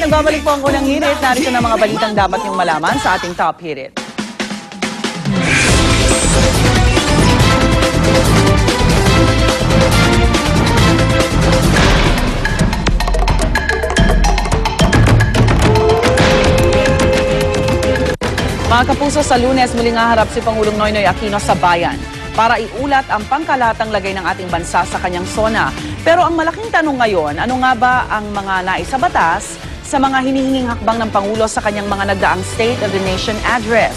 nagbabalik po ang unang hirit. Narito na mga balitang dapat niyong malaman sa ating top hirit. Mga kapuso, sa Lunes, muling haharap si Pangulong Noynoy Aquino sa bayan para iulat ang pangkalatang lagay ng ating bansa sa kanyang SONA. Pero ang malaking tanong ngayon, ano nga ba ang mga naisabatas sa mga hinihinging hakbang ng Pangulo sa kanyang mga nagdaang State of the Nation Address?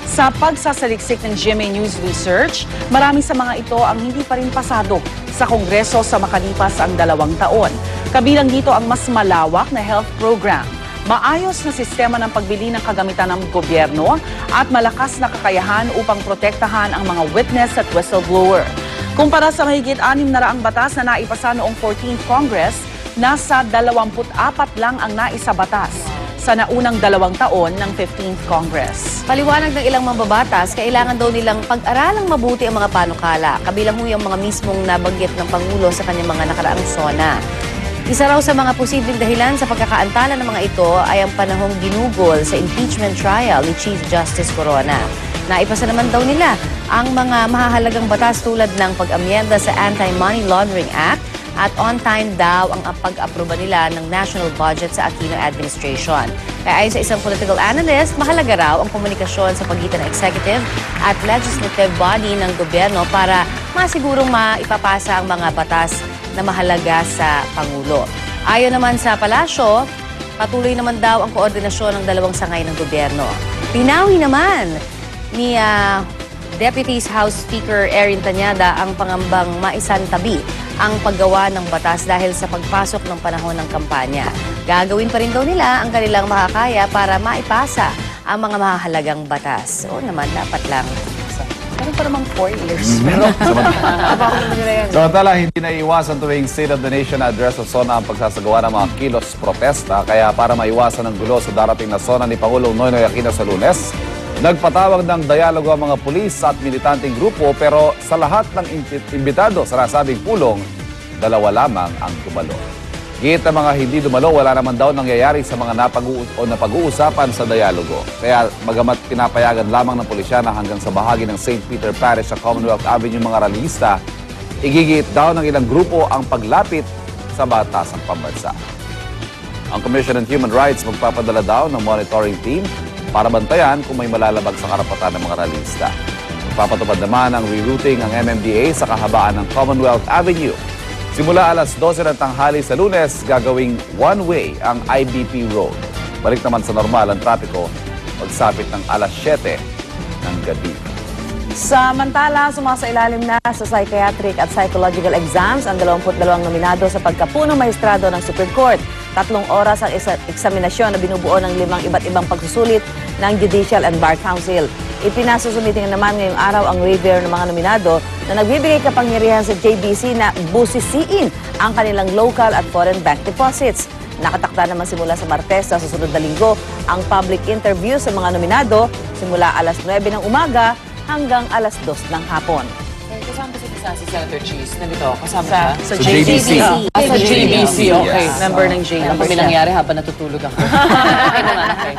Sa pagsasaliksik ng GMA News Research, marami sa mga ito ang hindi pa rin pasado sa Kongreso sa makalipas ang 2 taon. Kabilang dito ang mas malawak na health program, maayos na sistema ng pagbili ng kagamitan ng gobyerno at malakas na kakayahan upang protektahan ang mga witness at whistleblower. Kumpara sa mahigit 600 batas na naipasa noong 14th Congress, nasa 24 lang ang naisabatas sa naunang 2 taon ng 15th Congress. Paliwanag ng ilang mambabatas, kailangan daw nilang pag-aralang mabuti ang mga panukala, kabilang ho yung mga mismong nabanggit ng Pangulo sa kanyang mga nakaraang SONA. Isa raw sa mga posibleng dahilan sa pagkakaantala ng mga ito ay ang panahong ginugol sa impeachment trial ni Chief Justice Corona. Naipasa naman daw nila ang mga mahahalagang batas tulad ng pag-amyenda sa Anti-Money Laundering Act at on-time daw ang pag-aproba nila ng national budget sa Aquino administration. Kaya ayon sa isang political analyst, mahalaga raw ang komunikasyon sa pagitan ng executive at legislative body ng gobyerno para masigurong maipapasa ang mga batas na mahalaga sa Pangulo. Ayon naman sa palasyo, patuloy naman daw ang koordinasyon ng 2 sangay ng gobyerno. Pinawi naman ni Deputy House Speaker Erin Tanyada ang pangambang maisantabi ang paggawa ng batas dahil sa pagpasok ng panahon ng kampanya. Gagawin pa rin daw nila ang kanilang makakaya para maipasa ang mga mahalagang batas. Oo naman, dapat lang. Ano pa namang 4 years? Samantala, hindi na iwasan tuwing State of the Nation Address o SONA ang pagsasagawa ng mga kilos protesta. Kaya para maiwasan ang gulo sa darating na SONA ni Pangulong Noynoy Aquino sa Lunes, nagpatawag ng dialogo ang mga pulis at militanteng grupo, pero sa lahat ng imbitado sa nasabing pulong, 2 lamang ang dumalo. Git ang mga hindi dumalo, wala naman daw nangyayari sa mga napag-uusapan sa dialogo. Kaya magamat pinapayagan lamang ng pulisya na hanggang sa bahagi ng St. Peter Parish sa Commonwealth Avenue mga rallyista, igigit daw ng ilang grupo ang paglapit sa batasang pambansa. Ang Commission on Human Rights magpapadala daw ng monitoring team para bantayan kung may malalabag sa karapatan ng mga rallyista. Magpapatupad naman ang rerouting ng MMDA sa kahabaan ng Commonwealth Avenue. Simula alas 12 ng tanghali sa Lunes, gagawing one-way ang IBP Road. Balik naman sa normal ang trapiko pagsapit ng alas 7 ng gabi. Samantala, sumasailalim na sa psychiatric at psychological exams ang 22 nominado sa pagkapunong maestrado ng Supreme Court. 3 oras ang eksaminasyon na binubuo ng 5 iba't ibang pagsusulit ng Judicial and Bar Council. Ipinasusulitin naman ngayong araw ang waiver ng mga nominado na nagbibigay kapangyarihan sa JBC na busisiin ang kanilang local at foreign bank deposits. Nakatakda naman simula sa Martes sa susunod na linggo ang public interview sa mga nominado simula alas 9 ng umaga hanggang alas 2 ng hapon. Kasama si Senator Cheese. Nandito, kasama siya? Sa JBC. Sa JBC, okay. Yes. Member ng JBC. Ano pa nangyari habang natutulog ako? Okay naman, okay.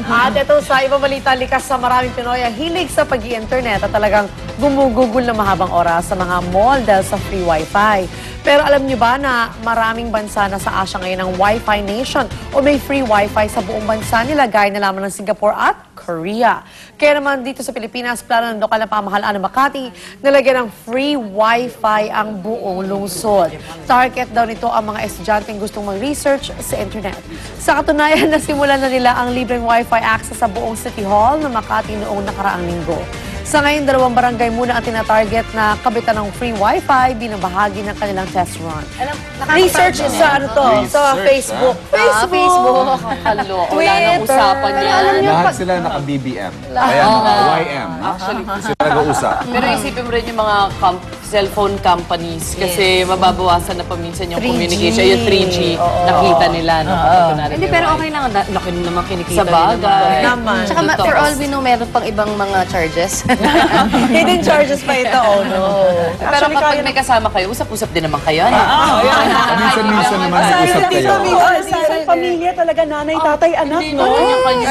At ito sa ibang balita, likas sa maraming Pinoy ang hilig sa pag-i-internet at talagang gumugugol na mahabang oras sa mga mall dahil sa free wifi. Pero alam niyo ba na maraming bansa na sa Asia ngayon ang Wi-Fi nation o may free wifi sa buong bansa nila gaya na lamang ng Singapore at Korea. Kaya naman dito sa Pilipinas, plano ng lokal na pamahalaan ng Makati nalagyan ng free wifi ang buong lungsod. Target daw nito ang mga estudyanteng gustong mag-research sa internet. Sa katunayan, nasimulan na nila ang libreng wifi access sa buong City Hall ng Makati noong nakaraang linggo. Sa ngayon, 2 barangay muna ang tinatarget na kabitan ng free wifi bilang bahagi ng kanilang test run. Research sa ano to? Sa Facebook. Facebook. Halo, wala nang usapan yan. Lahat sila naka-BBM. Kaya mga YM. Actually, Sila nag-uusap. pero isipin mo rin yung mga cellphone companies kasi mababawasan na paminsan yung 3G. communication. Yung 3G, Oo. nakita nila. No? Hindi, pero okay lang. Laki naman kinikita Sa bagay. Naman. Tsaka for all we know, meron pang ibang mga charges. Hidden charges pa ito, oh no. Pero kapag may kasama kayo, usap-usap din naman kayo. Minsan naman nag-usap kayo. Isang pamilya talaga, nanay, tatay, anak, no?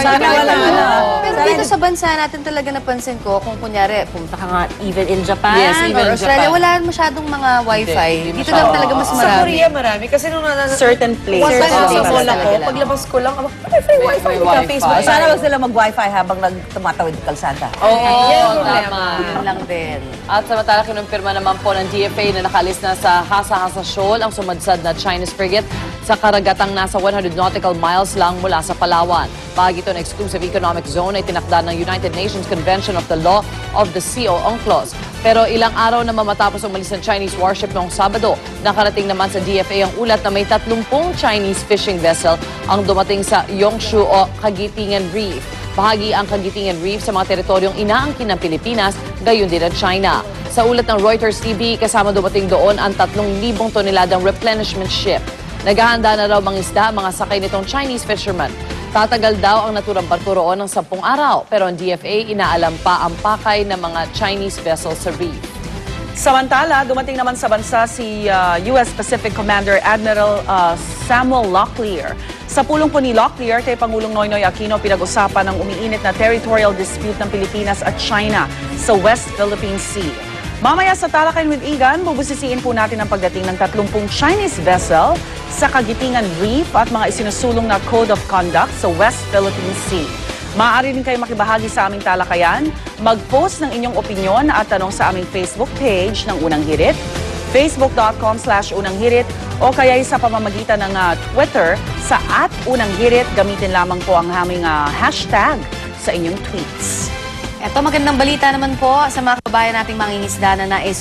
Sana wala na. Pero dito sa bansa natin talaga napansin ko, kung kunyari, pumunta ka nga even in Japan Yes, even or Australia, Japan. wala masyadong mga wifi. Hindi Dito lang talaga mas Sa marami. Korea marami. Kasi nung Certain one places. time Certain sa places mall ako, talaga. paglabas ko lang, may free wifi May ka, wifi. Facebook. Sana wag sila mag-wifi habang tumatawid ng kalsada. Oo, Yan, tama. Yun lang din. At samantala, kinumpirma naman po ng DFA na nakalis na sa Hasa-Hasa Shoal ang sumadsad na Chinese frigate sa karagatang nasa 100 nautical miles lang mula sa Palawan. Bahagi ito ng exclusive economic zone ay tinakda ng United Nations Convention of the Law of the Sea o UNCLOS. Pero ilang araw na matapos umalis ng Chinese warship noong Sabado, nakarating naman sa DFA ang ulat na may 30 Chinese fishing vessel ang dumating sa Yongshu o Kagitingan Reef. Bahagi ang Kagitingan Reef sa mga teritoryong inaangkin ng Pilipinas, gayon din ng China. Sa ulat ng Reuters TV, kasama dumating doon ang 3,000 toneladang replenishment ship. Naghahanda na raw mangisda ang mga sakay nitong Chinese fishermen. Tatagal daw ang naturang barko roon ng 10 araw, pero ang DFA inaalam pa ang pakay ng mga Chinese vessels sa reef. Samantala, dumating naman sa bansa si US Pacific Commander Admiral Samuel Locklear. Sa pulong po ni Locklear kay Pangulong Noynoy Aquino, pinag-usapan ang umiinit na territorial dispute ng Pilipinas at China sa West Philippine Sea. Mamaya sa Talakayan with Igan, bubusisiin po natin ang pagdating ng 30 Chinese vessel sa Kagitingan Reef at mga isinusulong na Code of Conduct sa West Philippine Sea. Maaari rin kayo makibahagi sa aming talakayan, mag-post ng inyong opinyon at tanong sa aming Facebook page ng Unang Hirit, facebook.com/unanghirit o kaya sa pamamagitan ng Twitter sa @unanghirit. Gamitin lamang po ang aming hashtag sa inyong tweets. Ito, magandang balita naman po sa mga kabayan nating mangingisda na nais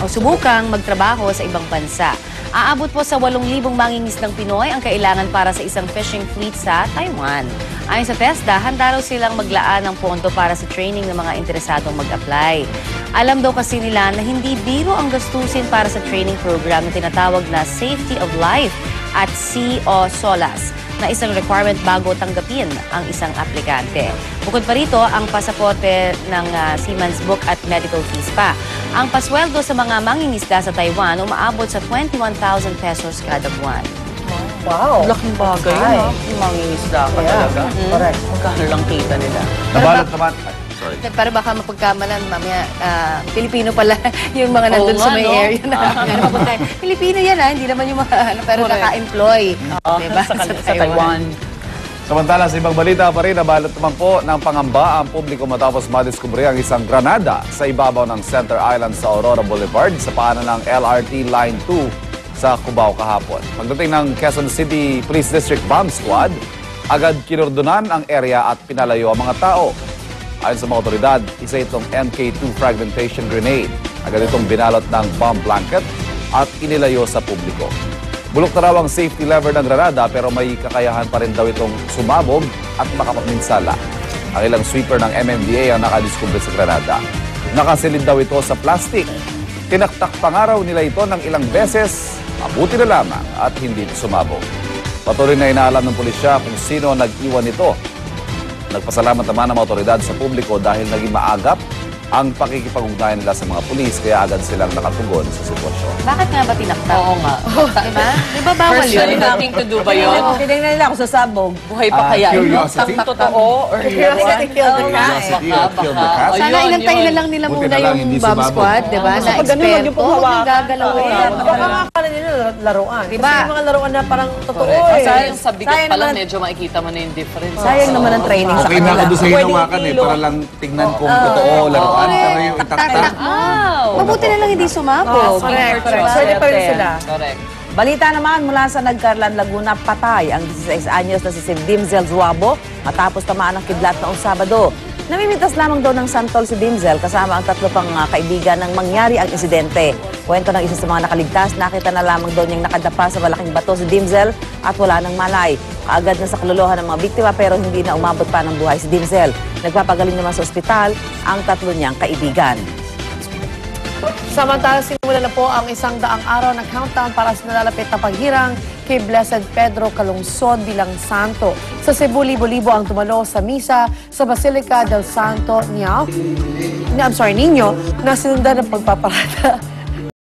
subukang magtrabaho sa ibang bansa. Aabot po sa 8,000 mangingisdang Pinoy ang kailangan para sa isang fishing fleet sa Taiwan. Ayon sa TESDA, handa raw silang maglaan ng pondo para sa training ng mga interesadong mag-apply. Alam daw kasi nila na hindi biro ang gastusin para sa training program na tinatawag na Safety of Life at Sea o SOLAS, na isang requirement bago tanggapin ang isang aplikante. Bukod pa rito, ang pasaporte ng Seaman's Book at medical fees pa. Ang pasweldo sa mga mangingisda sa Taiwan umaabot sa 21,000 pesos kada buwan. Wow. Laking bagay, no? Yung mangingisda ka talaga. Correct. Magkano lang kita nila? Nabalot naman. Sorry. Para baka mapagkamalan, mamaya, Pilipino pala yung mga nandun Oo sa nga, may no? area na mapunta. Pilipino yan, hindi naman yung mga, pero Correct. naka-employ. Diba? Sa Taiwan. Samantala, sa ibang balita pa rin, nabalot naman po ng pangamba ang publiko matapos madiskubre ang isang granada sa ibabaw ng Center Island sa Aurora Boulevard sa paanan ng LRT Line 2 sa Cubao kahapon. Pagdating ng Quezon City Police District Bomb Squad, agad kinordonan ang area at pinalayo ang mga tao. Ayon sa mga otoridad, isa itong MK2 fragmentation grenade. Agad itong binalot ng bomb blanket at inilayo sa publiko. Bulok na raw ang safety lever ng granada pero may kakayahan pa rin daw itong sumabog at makapagminsala. Ang ilang sweeper ng MMDA ang nakadiskubre sa granada. Nakasilid daw ito sa plastic. Tinaktak pa nga raw nila ito ng ilang beses, mabuti na lamang at hindi sumabog. Patuloy na inaalam ng pulisya kung sino nag-iwan nito. Nagpasalamat naman ang mga otoridad sa publiko dahil naging maagap ang pakikipag-ugnayan nila sa mga pulis kaya agad silang nakatugon sa sitwasyon. Bakit nga ba tinaktak? Oo nga. Diba? Diba bawal Personally, yun? nothing to do ba yun? Tinignan nila ako sa sabog. Buhay pa kaya? Curiosity? Totoo? Or Curiosity killed the cat. Curiosity or kill the cat? Sana Ayun, ilang tayo yun. na lang nila Buti muna na lang, yung hindi bomb sumabog. squad, diba? Na Kapag ganun, wag yung eksperto, panghawakan. huwag gagalawin. Baka akala nila laruan. Diba? Kasi yung mga laruan na parang totoo Correct. eh. Sayang sa bigat Sayang pa lang, naman. medyo makikita mo na yung difference. Sayang naman ang training sa Okay na kanila. ako doon sa Pwedeng hinawakan eh, kilo. para lang tignan kung totoo, laruan. Pero yung itaktak, Wow! Mabuti na lang hindi sumabog. Correct, correct. Sure. Swerte pa rin sila. Correct. Balita naman mula sa Nagcarlan, Laguna, patay ang 16 anyos na si Dimzel Zuabo matapos tamaan ng kidlat noong Sabado. Namimitas lamang daw ng santol si Dimzel kasama ang 3 pang kaibigan nang mangyari ang insidente. Kwento ng isa sa mga nakaligtas, nakita na lamang daw niyang nakadapa sa malaking bato si Dimzel at wala nang malay. Kaagad na sa kaluluhan ng mga biktima pero hindi na umabot pa ng buhay si Dimzel. Nagpapagaling naman sa ospital ang 3 niyang kaibigan. Samantala, sinimula na po ang 100 araw na countdown para sa nalalapit na paghirang kay Blessed Pedro Calungsod bilang santo. Sa Cebu, libo-libo ang tumalo sa misa sa Basilica del Santo Niño na sinundan ng pagpaparada